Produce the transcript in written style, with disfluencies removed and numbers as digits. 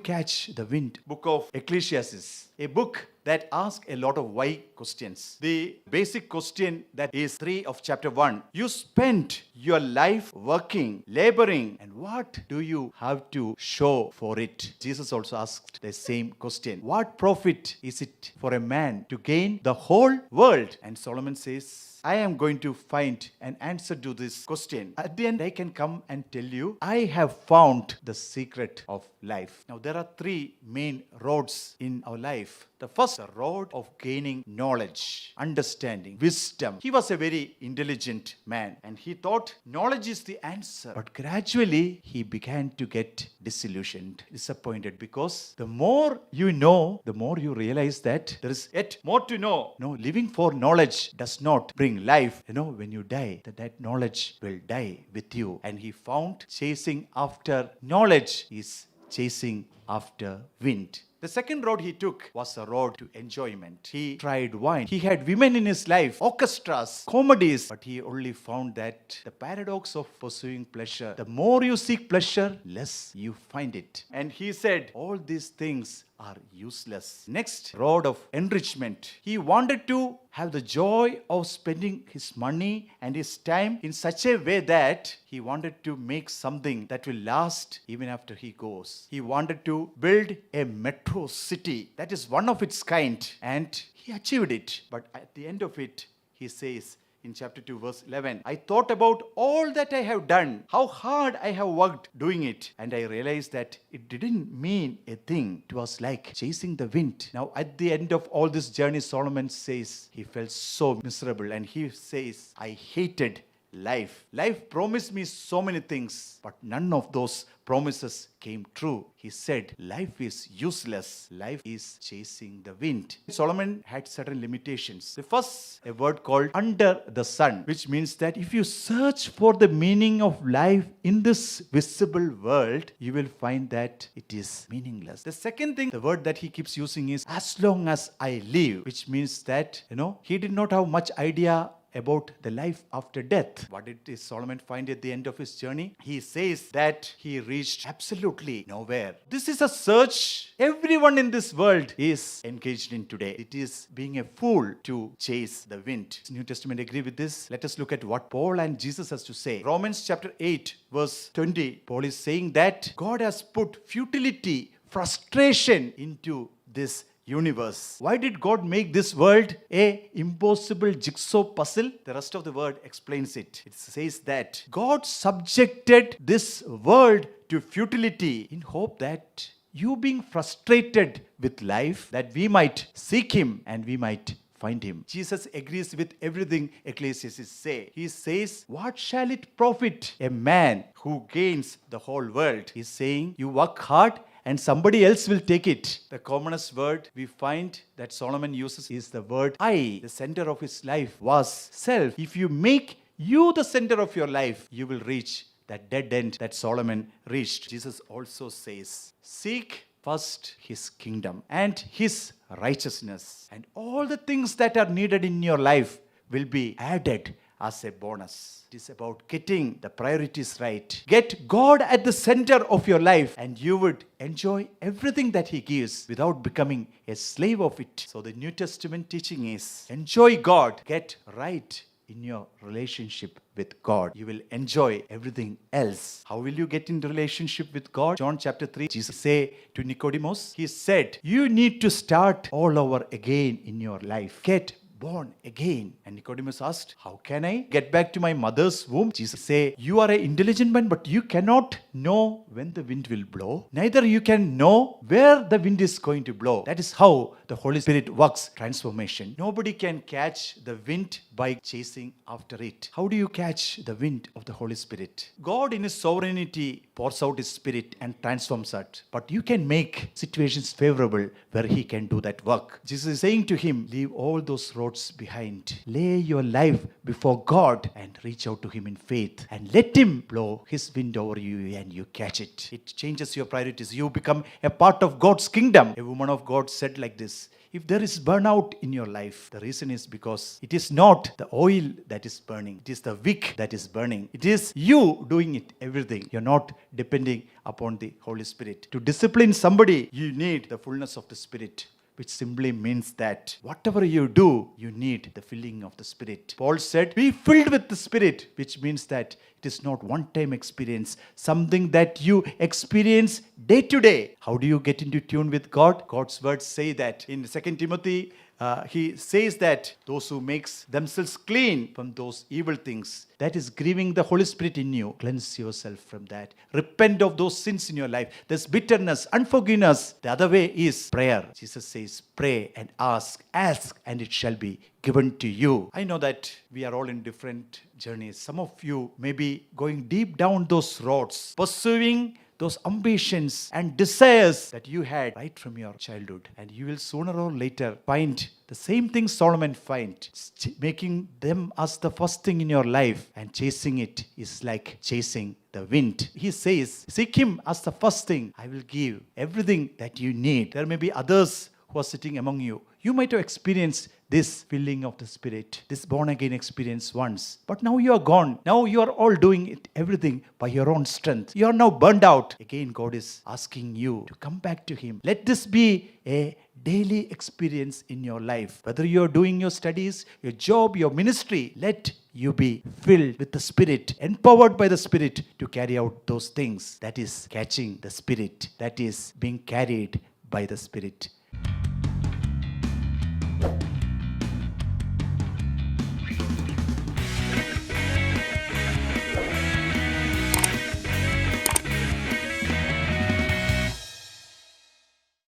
catch the wind? Book of Ecclesiastes, a book that asks a lot of why questions. The basic question that is 3 of chapter 1. You spent your life working, laboring, and what do you have to show for it? Jesus also asked the same question. What profit is it for a man to gain the whole world? And Solomon says, I am going to find an answer to this question. At the end, I can come and tell you, I have found the secret of life. Now, there are 3 main roads in our life. The first, the road of gaining knowledge, understanding, wisdom. He was a very intelligent man and he thought knowledge is the answer. But gradually, he began to get disillusioned, disappointed, because the more you know, the more you realize that there is yet more to know. No, living for knowledge does not bring life. When you die, that knowledge will die with you. And he found chasing after knowledge is chasing after wind. The second road he took was a road to enjoyment. He tried wine. He had women in his life, orchestras, comedies. But he only found that the paradox of pursuing pleasure, the more you seek pleasure, less you find it. And he said, all these things are useless. Next, road of enrichment. He wanted to have the joy of spending his money and his time in such a way that he wanted to make something that will last even after he goes. He wanted to build a metro city that is one of its kind, and he achieved it. But at the end of it, he says, in chapter 2, verse 11, I thought about all that I have done, how hard I have worked doing it, and I realized that it didn't mean a thing. It was like chasing the wind. Now, at the end of all this journey, Solomon says he felt so miserable, and he says, I hated life. Life promised me so many things, but none of those promises came true. He said, life is useless. Life is chasing the wind. Solomon had certain limitations. The first, a word called under the sun, which means that if you search for the meaning of life in this visible world, you will find that it is meaningless. The second thing, the word that he keeps using is as long as I live, which means that, he did not have much idea about the life after death. What did Solomon find at the end of his journey? He says that he reached absolutely nowhere. This is a search everyone in this world is engaged in today. It is being a fool to chase the wind. Does New Testament agree with this? Let us look at what Paul and Jesus has to say. Romans chapter 8, verse 20. Paul is saying that God has put futility, frustration into this universe. Why did God make this world a impossible jigsaw puzzle? The rest of the word explains it. It says that God subjected this world to futility in hope that you being frustrated with life, that we might seek him and we might find him. Jesus agrees with everything Ecclesiastes say. He says, what shall it profit a man who gains the whole world? He's saying, you work hard and somebody else will take it. The commonest word we find that Solomon uses is the word I. The center of his life was self. If you make you the center of your life, you will reach that dead end that Solomon reached. Jesus also says, seek first his kingdom and his righteousness, and all the things that are needed in your life will be added as a bonus. It is about getting the priorities right. Get God at the center of your life and you would enjoy everything that he gives without becoming a slave of it. So the New Testament teaching is enjoy God. Get right in your relationship with God. You will enjoy everything else. How will you get in relationship with God? John chapter 3, Jesus say to Nicodemus, he said, you need to start all over again in your life. Get born again. And Nicodemus asked, how can I get back to my mother's womb? Jesus say, you are an intelligent man, but you cannot know when the wind will blow. Neither you can know where the wind is going to blow. That is how the Holy Spirit works transformation. Nobody can catch the wind by chasing after it. How do you catch the wind of the Holy Spirit? God in his sovereignty pours out his spirit and transforms us. But you can make situations favorable where he can do that work. Jesus is saying to him, leave all those roads behind. Lay your life before God and reach out to him in faith and let him blow his wind over you and you catch it. It changes your priorities. You become a part of God's kingdom. A woman of God said like this, If there is burnout in your life, the reason is because it is not the oil that is burning, it is the wick that is burning. It is you doing it, everything. You're not depending upon the Holy Spirit. To discipline somebody, you need the fullness of the Spirit, which simply means that whatever you do, you need the filling of the Spirit. Paul said, be filled with the Spirit, which means that it is not one-time experience, something that you experience day to day. How do you get into tune with God? God's words say that in 2 Timothy, he says that those who makes themselves clean from those evil things, that is grieving the Holy Spirit in you, cleanse yourself from that. Repent of those sins in your life. There's bitterness, unforgiveness. The other way is prayer. Jesus says, pray and ask and it shall be given to you. I know that we are all in different journeys. Some of you may be going deep down those roads, pursuing those ambitions and desires that you had right from your childhood. And you will sooner or later find the same thing Solomon find. Making them as the first thing in your life and chasing it is like chasing the wind. He says, seek him as the first thing. I will give everything that you need. There may be others who are sitting among you. You might have experienced this filling of the Spirit, this born again experience once. But now you are gone. Now you are all doing it, everything by your own strength. You are now burned out. Again, God is asking you to come back to Him. Let this be a daily experience in your life. Whether you are doing your studies, your job, your ministry, let you be filled with the Spirit, empowered by the Spirit to carry out those things. That is catching the Spirit. That is being carried by the Spirit.